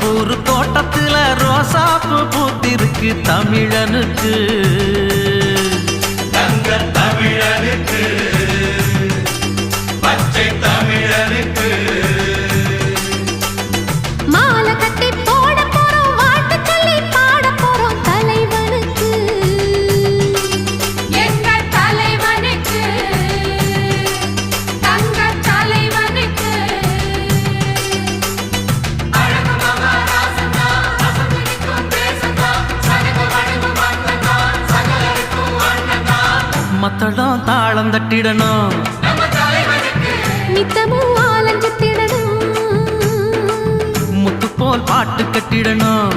ஊரு தோட்டத்துல ரோசாப்பு பூத்திருக்கு தமிழனுக்கு தங்க தமிழனுக்கு பச்சை தமிழனுக்கு மாலை கட்டி போட போறோம் வாழ்த்து சொல்லி பாட போறோம் தலைவனுக்கு எங்கள் தலைவனுக்கு தங்க தலைவனுக்கு அழகு மகாராசனா அசம்பிடிக்கும் தேசனா சனக வடிவு மன்னனா சகலருக்கும் அண்ணனா மத்தளம் தாளம் தட்டிடணும் நம்ம தலைவனுக்கு நித்தமும் ஆலஞ்சத்திடணும் முத்து போல் பாட்டு கட்டிடணும்